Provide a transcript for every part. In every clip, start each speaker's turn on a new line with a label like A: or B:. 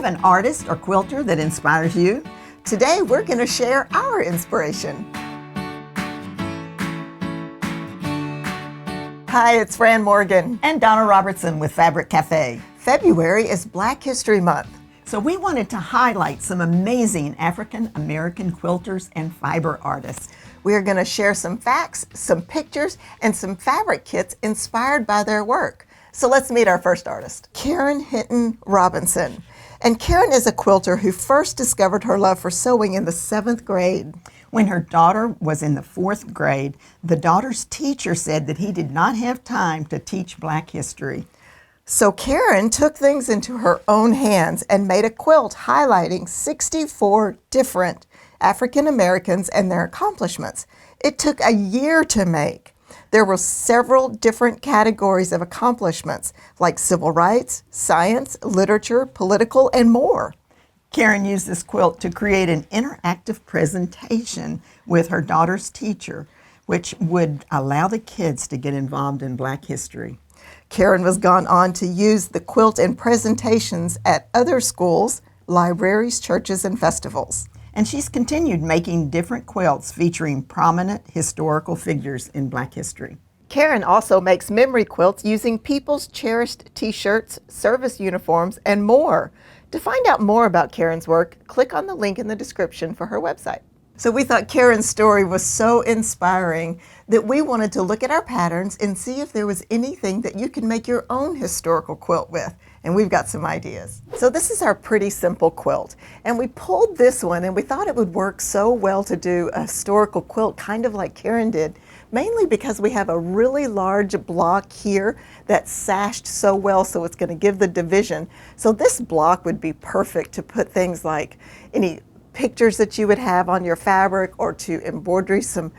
A: an artist or quilter that inspires you? Today, we're going to share our inspiration. Hi, it's Fran Morgan.
B: And Donna Robertson with Fabric Cafe.
A: February is Black History Month.
B: So we wanted to highlight some amazing African American quilters and fiber artists.
A: We are going to share some facts, some pictures, and some fabric kits inspired by their work. So let's meet our first artist, Hinton Robinson. And Karen is a quilter who first discovered her love for sewing in the 7th grade.
B: When her daughter was in the 4th grade, the daughter's teacher said that he did not have time to teach Black history.
A: So Karen took things into her own hands and made a quilt highlighting 64 different African Americans and their accomplishments. It took a year to make. There were several different categories of accomplishments, like civil rights, science, literature, political, and more.
B: Karen used this quilt to create an interactive presentation with her daughter's teacher, which would allow the kids to get involved in Black history.
A: Karen was gone on to use the quilt in presentations at other schools, libraries, churches, and festivals.
B: And she's continued making different quilts featuring prominent historical figures in Black history.
A: Karen also makes memory quilts using people's cherished t-shirts, service uniforms, and more. To find out more about Karen's work, click on the link in the description for her website. So we thought Karen's story was so inspiring that we wanted to look at our patterns and see if there was anything that you can make your own historical quilt with. And we've got some ideas. So this is our pretty simple quilt. And we pulled this one and we thought it would work so well to do a historical quilt, kind of like Karen did, mainly because we have a really large block here that's sashed so well, so it's going to give the division. So this block would be perfect to put things like any pictures that you would have on your fabric, or to embroidery some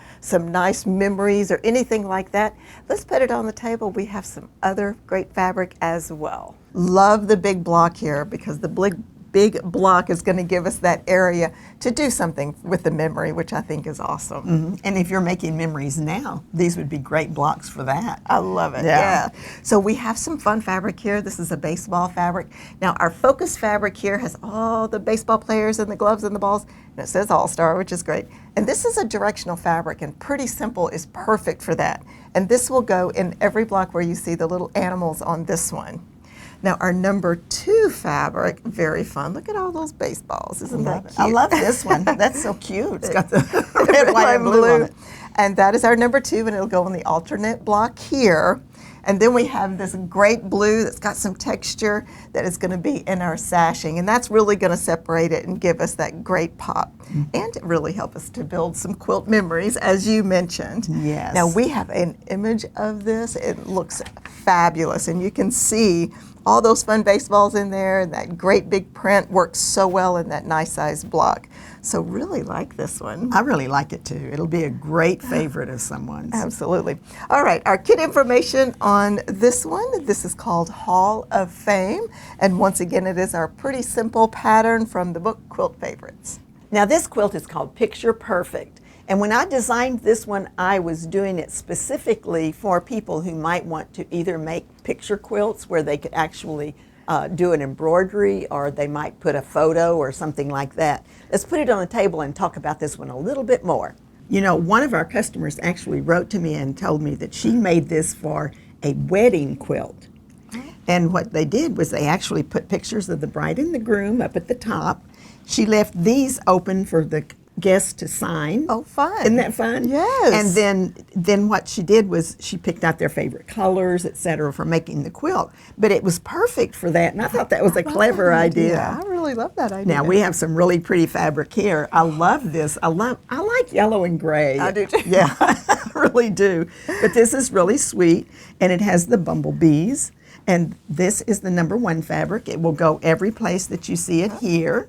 A: nice memories or anything like that. Let's put it on the table. We have some other great fabric as well. Love the big block here because the big block is going to give us that area to do something with the memory, which I think is awesome.
B: Mm-hmm. And if you're making memories now, these would be great blocks for that.
A: I love it. Yeah. So we have some fun fabric here. This is a baseball fabric. Now our focus fabric here has all the baseball players and the gloves and the balls, and it says All-Star, which is great. And this is a directional fabric, and Pretty Simple is perfect for that. And this will go in every block where you see the little animals on this one. Now our number 2 fabric, very fun. Look at all those baseballs. Isn't that cute?
B: I love this one. That's so cute. It's got the red, white, and blue on it.
A: And that is our number 2, and it'll go on the alternate block here. And then we have this great blue that's got some texture that is going to be in our sashing. And that's really going to separate it and give us that great pop. Mm-hmm. And really help us to build some quilt memories, as you mentioned.
B: Yes.
A: Now we have an image of this. It looks fabulous. And you can see all those fun baseballs in there, and that great big print works so well in that nice sized block. So really like this one.
B: I really like it too. It'll be a great favorite of someone's.
A: Absolutely. All right, our kit information on this one. This is called Hall of Fame. And once again, it is our Pretty Simple pattern from the book Quilt Favorites.
B: Now this quilt is called Picture Perfect. And when I designed this one, I was doing it specifically for people who might want to either make picture quilts where they could actually do an embroidery, or they might put a photo or something like that. Let's put it on the table and talk about this one a little bit more. You know, one of our customers actually wrote to me and told me that she made this for a wedding quilt. And what they did was they actually put pictures of the bride and the groom up at the top. She left these open for the guests to sign.
A: Oh, fun.
B: Isn't that fun?
A: Yes.
B: And then what she did was she picked out their favorite colors, etc., for making the quilt. But it was perfect for that, and I thought that was a clever idea.
A: I really love that idea.
B: Now we have some really pretty fabric here. I love this. I like yellow and gray.
A: I do too.
B: Yeah, I really do. But this is really sweet, and it has the bumblebees. And this is the number 1 fabric. It will go every place that you see it here.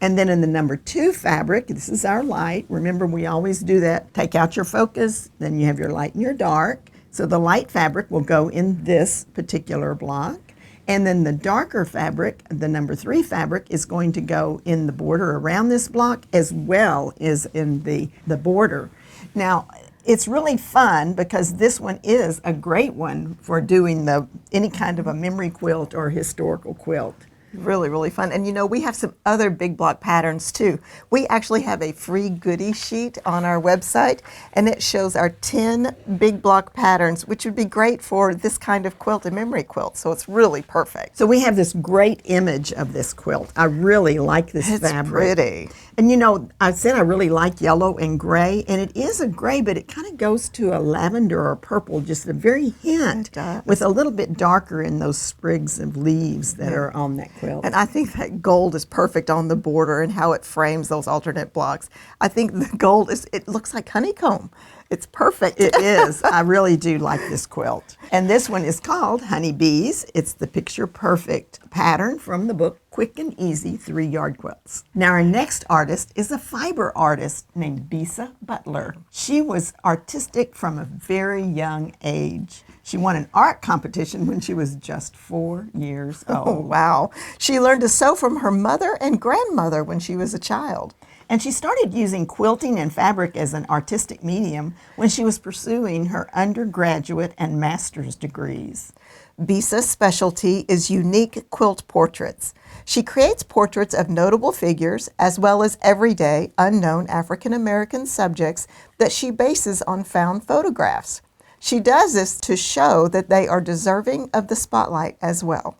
B: And then in the number 2 fabric, this is our light. Remember, we always do that. Take out your focus, then you have your light and your dark. So the light fabric will go in this particular block. And then the darker fabric, the number 3 fabric, is going to go in the border around this block as well as in the border. Now, it's really fun because this one is a great one for doing any kind of a memory quilt or historical quilt.
A: Really, really fun. And you know, we have some other big block patterns too. We actually have a free goodie sheet on our website, and it shows our 10 big block patterns, which would be great for this kind of quilt, a memory quilt. So it's really perfect.
B: So we have this great image of this quilt. I really like this fabric.
A: It's pretty.
B: And you know, I said I really like yellow and gray, and it is a gray, but it kind of goes to a lavender or purple, just a very hint, with a little bit darker in those sprigs of leaves that are on that quilt.
A: And I think that gold is perfect on the border and how it frames those alternate blocks. I think the gold it looks like honeycomb. It's perfect.
B: It is. I really do like this quilt. And this one is called Honeybees. It's the picture perfect pattern from the book Quick and Easy 3-Yard Quilts. Now our next artist is a fiber artist named Bisa Butler. She was artistic from a very young age. She won an art competition when she was just 4 years old.
A: Oh, wow. She learned to sew from her mother and grandmother when she was a child.
B: And she started using quilting and fabric as an artistic medium when she was pursuing her undergraduate and master's degrees.
A: Bisa's specialty is unique quilt portraits. She creates portraits of notable figures as well as everyday, unknown African American subjects that she bases on found photographs. She does this to show that they are deserving of the spotlight as well.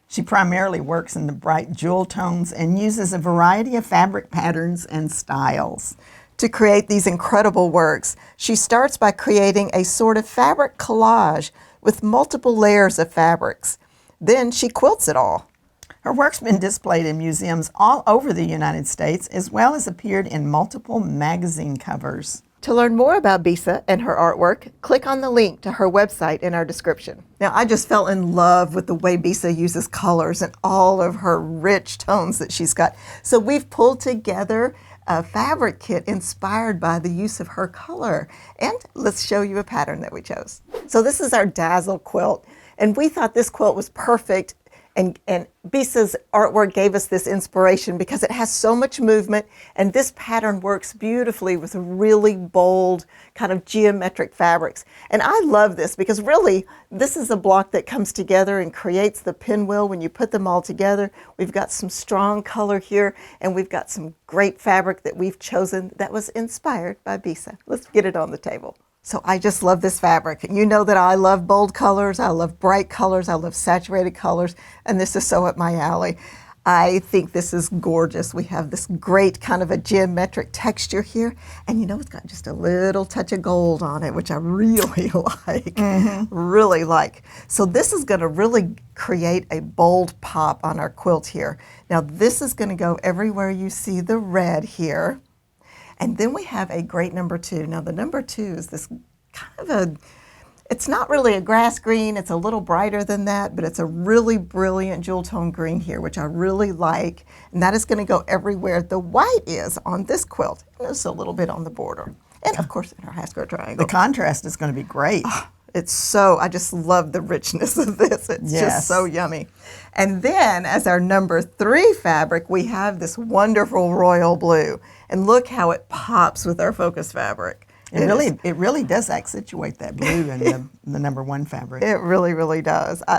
B: She primarily works in the bright jewel tones and uses a variety of fabric patterns and styles.
A: To create these incredible works, she starts by creating a sort of fabric collage with multiple layers of fabrics. Then she quilts it all.
B: Her work's been displayed in museums all over the United States, as well as appeared in multiple magazine covers.
A: To learn more about Bisa and her artwork, click on the link to her website in our description. Now, I just fell in love with the way Bisa uses colors and all of her rich tones that she's got. So we've pulled together a fabric kit inspired by the use of her color. And let's show you a pattern that we chose. So this is our Dazzle quilt, and we thought this quilt was perfect. And Bisa's artwork gave us this inspiration because it has so much movement, and this pattern works beautifully with really bold kind of geometric fabrics. And I love this because really this is a block that comes together and creates the pinwheel when you put them all together. We've got some strong color here, and we've got some great fabric that we've chosen that was inspired by Bisa. Let's get it on the table. So I just love this fabric. You know that I love bold colors, I love bright colors, I love saturated colors, and this is so up my alley. I think this is gorgeous. We have this great kind of a geometric texture here, and you know it's got just a little touch of gold on it, which I really like, really like. So this is going to really create a bold pop on our quilt here. Now this is going to go everywhere you see the red here. And then we have a great number 2. Now the number 2 is this kind of it's not really a grass green, it's a little brighter than that, but it's a really brilliant jewel tone green here, which I really like. And that is going to go everywhere the white is on this quilt. And just a little bit on the border. And of course in our hash-square triangle.
B: The contrast is going to be great.
A: I just love the richness of this. It's just so yummy. And then as our number 3 fabric, we have this wonderful royal blue. And look how it pops with our focus fabric.
B: It really does accentuate that blue in the number 1 fabric.
A: It really, really does. I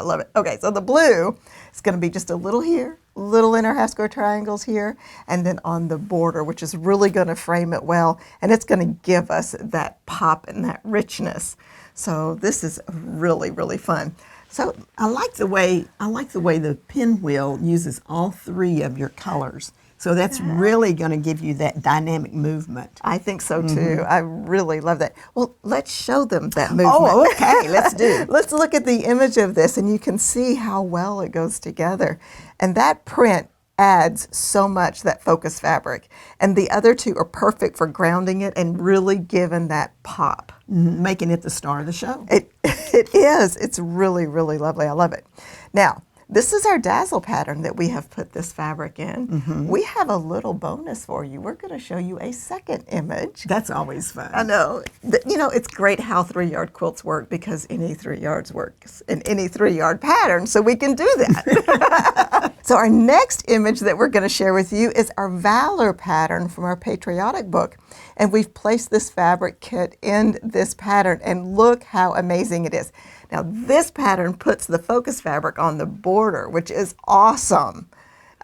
A: love it. Okay, so the blue is going to be just a little here, little inner half square triangles here, and then on the border, which is really going to frame it well, and it's going to give us that pop and that richness. So this is really, really fun.
B: So I like the way the pinwheel uses all 3 of your colors. So that's really going to give you that dynamic movement.
A: I think so too. I really love that. Well, let's show them that movement.
B: Oh, okay. Let's do.
A: Let's look at the image of this, and you can see how well it goes together. And that print adds so much, that focus fabric. And the other 2 are perfect for grounding it and really giving that pop.
B: Making it the star of the show.
A: It is. It's really, really lovely. I love it. Now, this is our Dazzle pattern that we have put this fabric in. We have a little bonus for you. We're going to show you a second image.
B: That's always fun.
A: I know. You know, it's great how 3-yard quilts work because any 3 yards works in any 3-yard pattern, so we can do that. So our next image that we're going to share with you is our Valor pattern from our patriotic book. And we've placed this fabric kit in this pattern, and look how amazing it is. Now this pattern puts the focus fabric on the border, which is awesome.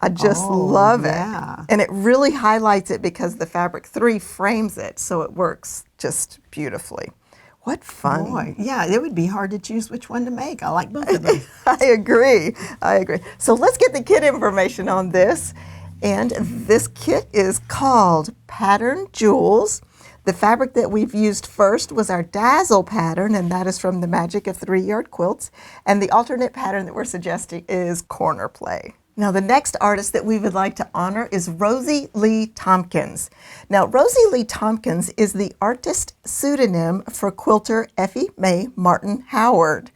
A: I just love it. And it really highlights it because the fabric 3 frames it, so it works just beautifully. What fun.
B: Boy, yeah, it would be hard to choose which one to make. I like both of them.
A: I agree. So let's get the kit information on this. And this kit is called Pattern Jewels. The fabric that we've used first was our Dazzle pattern, and that is from the Magic of 3-Yard Quilts. And the alternate pattern that we're suggesting is Corner Play. Now the next artist that we would like to honor is Rosie Lee Tompkins. Now Rosie Lee Tompkins is the artist pseudonym for quilter Effie Mae Martin Howard.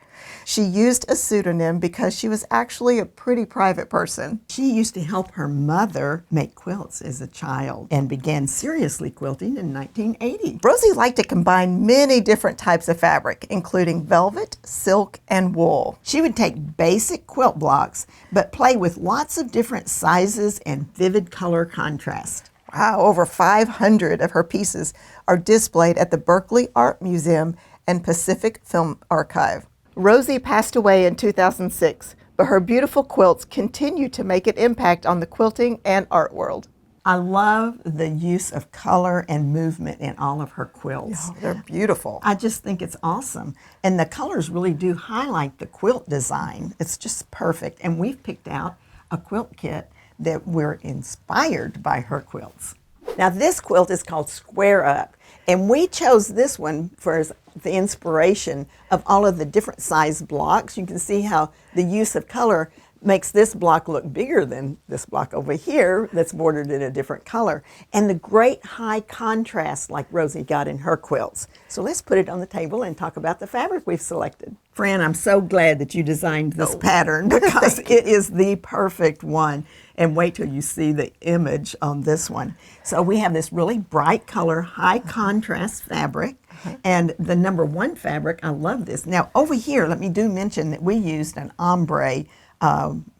A: She used a pseudonym because she was actually a pretty private person.
B: She used to help her mother make quilts as a child and began seriously quilting in 1980.
A: Rosie liked to combine many different types of fabric, including velvet, silk, and wool.
B: She would take basic quilt blocks, but play with lots of different sizes and vivid color contrast.
A: Wow, over 500 of her pieces are displayed at the Berkeley Art Museum and Pacific Film Archive. Rosie passed away in 2006, but her beautiful quilts continue to make an impact on the quilting and art world.
B: I love the use of color and movement in all of her quilts.
A: Oh, they're beautiful.
B: I just think it's awesome. And the colors really do highlight the quilt design. It's just perfect. And we've picked out a quilt kit that we're inspired by her quilts. Now this quilt is called Square Up, and we chose this one for the inspiration of all of the different size blocks. You can see how the use of color makes this block look bigger than this block over here that's bordered in a different color, and the great high contrast like Rosie got in her quilts. So let's put it on the table and talk about the fabric we've selected. Fran, I'm so glad that you designed this pattern because it is the perfect one. And wait till you see the image on this one. So we have this really bright color, high contrast fabric, and the number 1 fabric, I love this. Now over here, let me mention that we used an ombre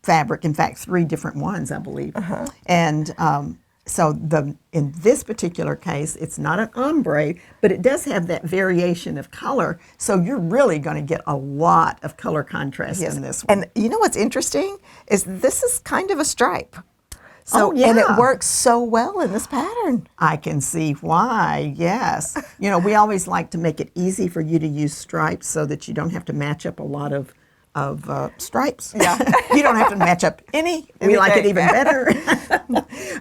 B: fabric, in fact 3 different ones, I believe. And so in this particular case, it's not an ombre, but it does have that variation of color, so you're really going to get a lot of color contrast in this one.
A: And you know what's interesting is this is kind of a stripe. So,
B: yeah.
A: And it works so well in this pattern.
B: I can see why, yes. You know, we always like to make it easy for you to use stripes so that you don't have to match up a lot of stripes.
A: Yeah.
B: You don't have to match up any. We like it even better.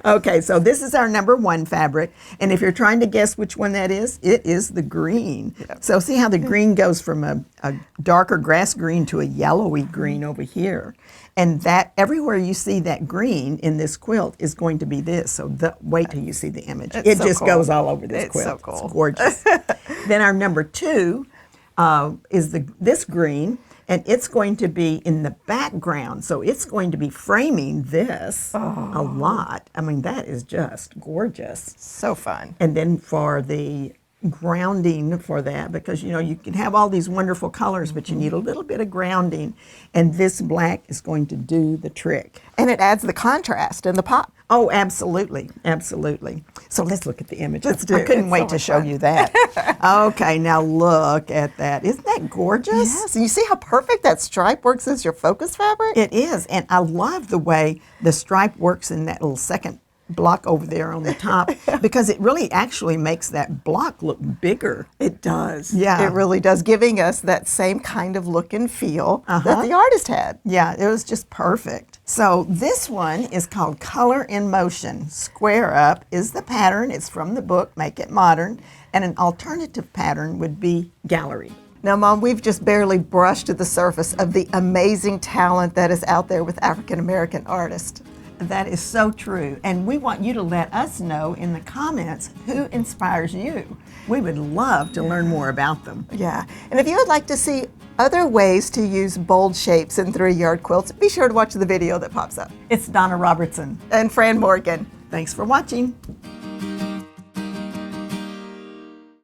B: Okay, so this is our number 1 fabric, and if you're trying to guess which one that is, it is the green. Yep. So see how the green goes from a darker grass green to a yellowy green over here. And that everywhere you see that green in this quilt is going to be this. So wait till you see the image. It so just cool. Goes all over this quilt.
A: So cool.
B: It's gorgeous. Then our number 2 is this green. And it's going to be in the background, so it's going to be framing this a lot. I mean, that is just gorgeous.
A: So fun.
B: And then for the grounding for that, because you know you can have all these wonderful colors, but you need a little bit of grounding, and this black is going to do the trick.
A: And it adds the contrast and the pop.
B: Oh, absolutely, absolutely. So let's look at the image.
A: Let's do it.
B: I couldn't wait to show you that. Okay, now look at that. Isn't that gorgeous?
A: Yes, and you see how perfect that stripe works as your focus fabric?
B: It is, and I love the way the stripe works in that little second block over there on the top because it really actually makes that block look bigger.
A: It does.
B: Yeah.
A: It really does, giving us that same kind of look and feel that the artist had.
B: Yeah, it was just perfect. So this one is called Color in Motion. Square Up is the pattern. It's from the book Make It Modern, and an alternative pattern would be Gallery.
A: Now, Mom, we've just barely brushed the surface of the amazing talent that is out there with African American artists.
B: That is so true, and we want you to let us know in the comments who inspires you. We would love to learn more about them.
A: Yeah, and if you would like to see other ways to use bold shapes in 3-yard quilts, be sure to watch the video that pops up.
B: It's Donna Robertson
A: and Fran Morgan.
B: Thanks for watching.